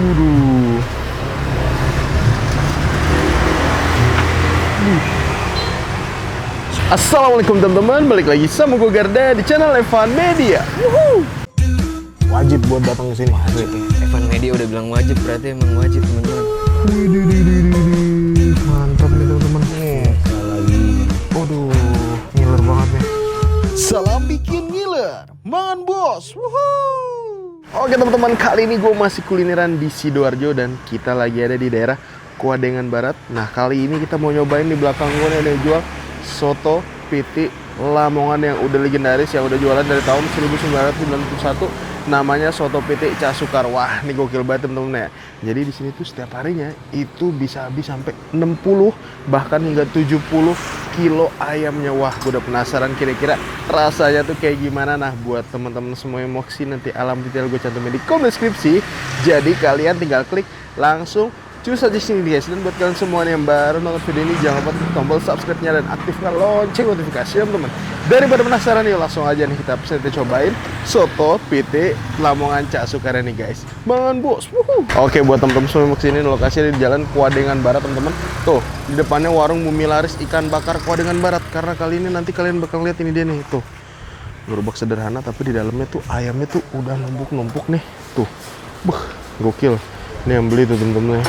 Waduh. Assalamualaikum teman-teman, balik lagi sama gue Garda di channel Evan Media. Woohoo. Wajib buat datang ke sini. Evan Media udah bilang wajib, berarti emang wajib teman-teman. Mantap nih teman-teman. Nih, lagi. Waduh, ngiler banget nih. Salam bikin ngiler, mangan bos. Woohoo. Oke teman-teman, kali ini gue masih kulineran di Sidoarjo dan kita lagi ada di daerah Kuadengan Barat. Nah, kali ini kita mau nyobain di belakang gue nih ada yang jual soto PT Lamongan yang udah legendaris, yang udah jualan dari tahun 1991. Namanya soto PT Cak Sukar. Wah, ini gokil banget temen-temen ya. Jadi di sini tuh setiap harinya itu bisa habis sampai 60 bahkan hingga 70 kilo ayamnya. Wah, gue udah penasaran kira-kira rasanya tuh kayak gimana. Nah, buat teman-teman semua yang mau kesini, nanti alam detail gue cantumin di kolom deskripsi. Jadi kalian tinggal klik langsung cus aja sini guys. Dan buat kalian semua yang baru nonton video ini, jangan lupa klik tombol subscribe-nya dan aktifkan lonceng notifikasi teman-teman. Daripada penasaran, yuk langsung aja nih kita cobain soto PT Lamongan Cak Sukar ini guys. Mangan bos. Wuhu. Oke, buat teman-teman semua yang mau kesini, lokasinya di Jalan Kuadengan Barat teman-teman. Tuh, di depannya warung Bumi Laris ikan bakar Kuadengan Barat. Karena kali ini nanti kalian bakal lihat ini dia nih, tuh. Gerobak sederhana tapi di dalamnya tuh ayamnya tuh udah numpuk-numpuk nih. Tuh. Gokil. Ini yang beli tuh teman-teman.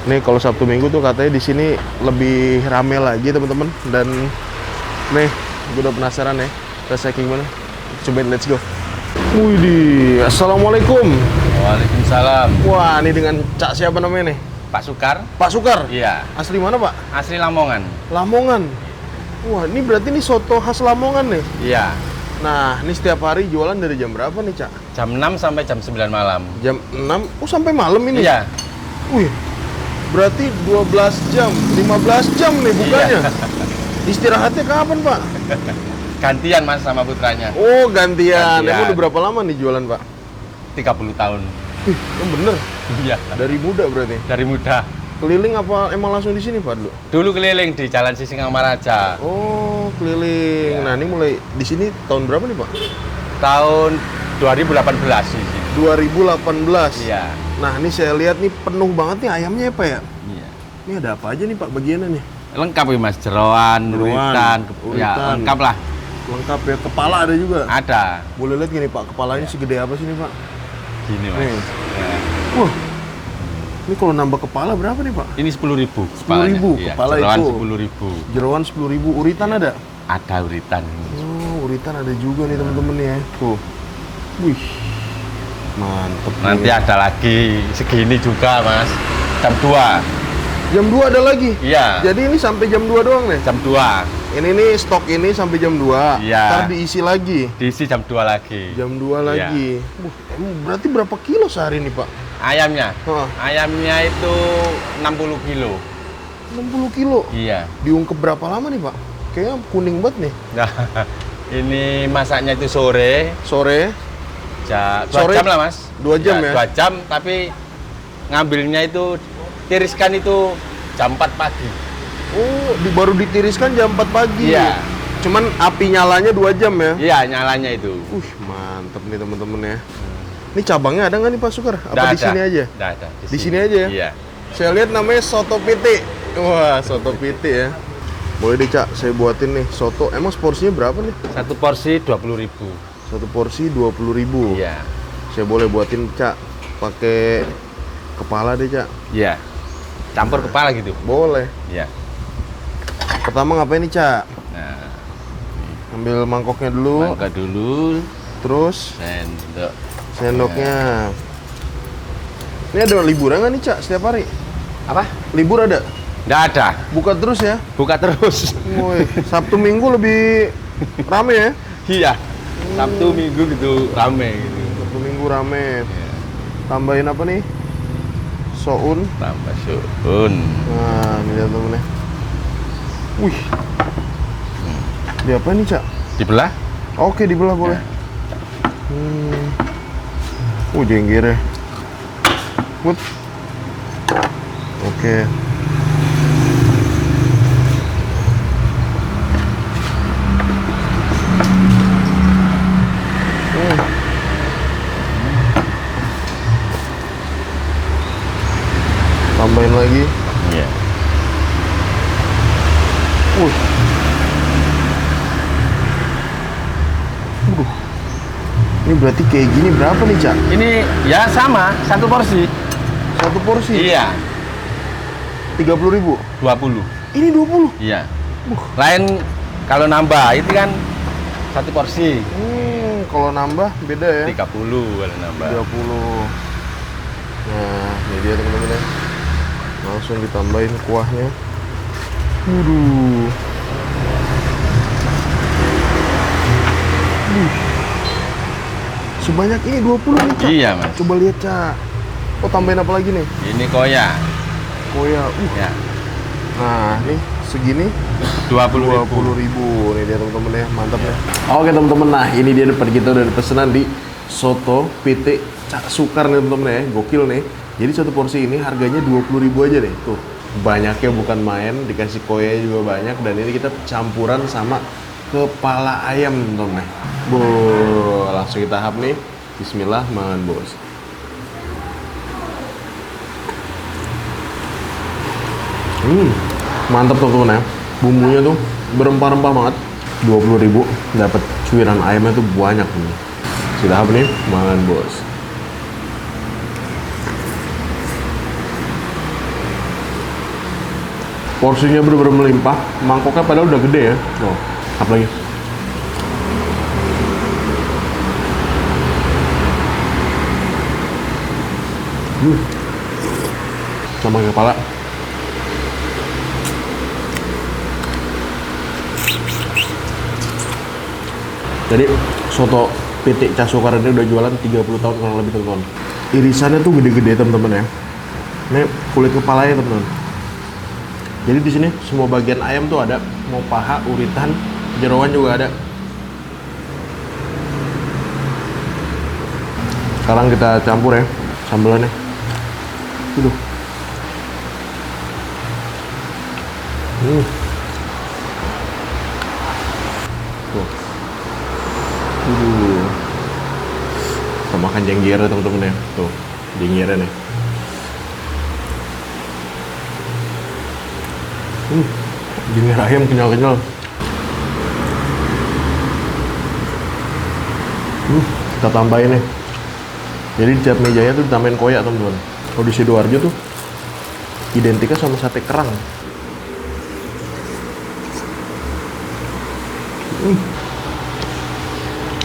Nih kalau Sabtu Minggu tuh katanya di sini lebih rame lagi teman-teman. Dan nih, gue udah penasaran ya rasanya kayak gimana. Cobain, let's go. Widih, assalamualaikum. Waalaikumsalam. Wah, ini dengan Cak siapa namanya nih? Pak Sukar? Pak Sukar? Iya. Asli mana Pak? Asli Lamongan. Lamongan. Wah, ini berarti ini soto khas Lamongan nih. Iya. Nah, ini setiap hari jualan dari jam berapa nih Cak? Jam 6 sampai jam 9 malam. Jam 6? Oh, sampai malam ini? Iya. Wih, berarti 12 jam, 15 jam nih bukanya. Iya. Istirahatnya kapan Pak? Gantian Mas sama putranya. Oh, gantian. Gantian. Emang udah berapa lama nih jualan Pak? 30 tahun. Wih, bener. Iya. Dari muda berarti? Dari muda. Keliling apa emang langsung di sini Pak dulu? Dulu keliling di Jalan Sisingamaraja. Oh, keliling. Ya. Nah, ini mulai di sini tahun berapa nih Pak? Tahun 2018 sih. 2018. Iya. Nah, ini saya lihat nih penuh banget nih ayamnya ya Pak ya? Iya. Ini ada apa aja nih Pak bagiannya nih? Lengkap ya Mas, jeroan, uritan. Ya, uritan. lengkap lah. Lengkap ya, kepala ada juga? Ada. Boleh lihat gini Pak, kepalanya segede apa sih nih Pak? Gini Mas. Nih. Ya. Wah, ini kalau nambah kepala berapa nih Pak? Ini 10.000. 10.000 Iya, kepala jeroan itu. 10.000. Jeroan 10.000, uritan ada? Ada uritan. Oh, uritan ada juga nih teman-teman ya. Tuh. Wih. Mantep. Nanti nih. ada lagi segini juga Mas. Jam 2. Jam 2 ada lagi? Iya. Jadi ini sampai jam 2 doang nih? Jam 2. Ini nih stok ini sampai jam 2. Iya. Ntar diisi lagi. Diisi jam 2 lagi. Jam 2 Iya. lagi. Emang berarti berapa kilo sehari nih Pak? Ayamnya? Hah. Ayamnya itu 60 kilo. 60 kilo? Iya. Diungkep berapa lama nih Pak? Kayaknya kuning banget nih. Nah, ini masaknya itu sore. Sore? 2 Sore? jam lah Mas. 2 jam ya? 2 jam, tapi ngambilnya itu tiriskan itu jam 4 pagi. Oh, baru ditiriskan jam 4 pagi? Iya. Cuman api nyalanya 2 jam ya? Iya, nyalanya itu. Mantep nih temen-temen ya. Ini cabangnya ada nggak nih Pak Sukar? Apa di sini aja? Nggak ada. Di sini aja ya? Iya. Saya lihat namanya soto PT. Wah, soto PT ya. Boleh deh Cak, saya buatin nih soto. Emang porsinya berapa nih? Satu porsi 20.000. Satu porsi 20.000. Iya. Saya boleh buatin Cak, pakai kepala deh Cak. Iya. Campur kepala gitu. Boleh. Iya. Pertama ngapain nih Cak? Nah, Ambil mangkoknya dulu. mangga dulu, Terus sendok. sendoknya. Ini ada liburan nggak nih Cak setiap hari? Apa? Libur ada? Nggak ada. Buka terus ya? Buka terus. Woi, Sabtu Minggu lebih rame ya? Iya. Sabtu Minggu gitu rame gitu. Sabtu Minggu rame. Iya. Tambahin apa nih? Soun. Tambah suun. Nah, ini lihat temennya. Wih. Di apa nih Cak? Dibelah? Oke, dibelah boleh. Jenggernya. Wut. Oke. tambahin lagi. Iya. Ini berarti kayak gini berapa nih, Cak? Ini ya sama, satu porsi. Satu porsi? Iya. 30.000? 20. Ini 20? Iya. Lain kalau nambah itu kan satu porsi. Kalau nambah beda ya? 30 kalau nambah. 30. Nah, ini dia teman-teman ya. Langsung ditambahin kuahnya. Waduh. Sebanyak ini 20 nih, Cak. Iya, Mas. Coba lihat, Cak. Oh, tambahin apa lagi nih? Ini koya. Koya. Ya. Nah, nih segini 20.000. Nih dia teman-teman ya, mantap ya. Oke teman-teman, nah ini dia depan kita udah ada pesanan di soto PT Cak Sukar nih teman-teman ya, gokil nih. Jadi satu porsi ini harganya 20.000 aja deh. Tuh, banyaknya bukan main, dikasih koya juga banyak, dan ini kita campuran sama kepala ayam teman-teman. Langsung kita hap nih. Bismillah, mangan bos. Mantap teman-teman ya. Bumbunya tuh berempah-rempah banget. 20.000 dapat cuiran ayamnya tuh banyak nih. Sudah hap nih, mangan bos. Porsinya bener-bener melimpah. Mangkoknya padahal udah gede ya. Oh, hap lagi. Sama kepala. Jadi soto PT Cak Sukar ini udah jualan 30 tahun kurang lebih teman-teman. Irisannya tuh gede-gede teman-teman ya. Ini kulit kepalanya teman-teman. Jadi di sini semua bagian ayam tuh ada, mau paha, uritan, jeroan juga ada. Sekarang kita campur ya sambelannya. Tuh. Kita makan jengger teman-teman ya. Tuh, jenggernya nih. Jengger ayam kenyal-kenyal. Kita tambahin nih. Jadi di tiap mejanya tuh ditambahin koyak teman-teman. Kalau di Sidoarjo tuh identiknya sama sate kerang.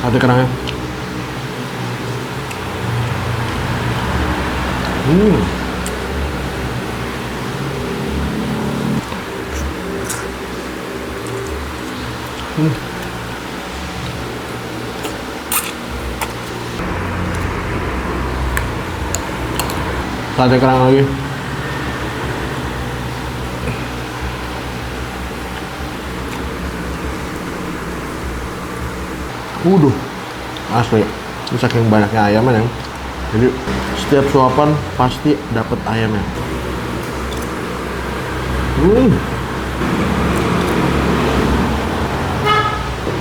Sate kerangnya. Sate kerang lagi. Asli. Ini saking banyaknya ayamnya ya. Jadi setiap suapan pasti dapat ayamnya.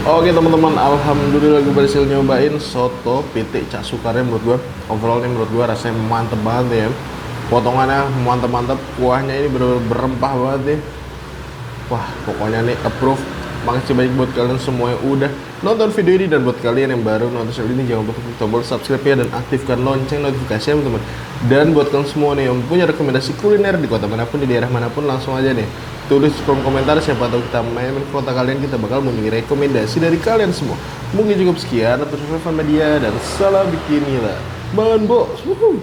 Oke teman-teman, alhamdulillah gue berhasil nyobain soto PT Cak Sukarnya. Menurut gue overall nih, menurut gue rasanya mantep banget ya. Potongannya mantap-mantap, kuahnya ini bener-bener berempah banget nih. Wah, pokoknya nih approve. Makasih banyak buat kalian semua yang udah nonton video ini, dan buat kalian yang baru nonton channel ini jangan lupa klik tombol subscribe ya, dan aktifkan lonceng notifikasinya teman-teman. Dan buat kalian semua nih yang punya rekomendasi kuliner di kota manapun, di daerah manapun, langsung aja nih tulis kolom komentar, siapa tahu kita main ke kota kalian, kita bakal memiliki rekomendasi dari kalian semua. Mungkin cukup sekian, atas Media, dan salam bikin gila. Mangan bos.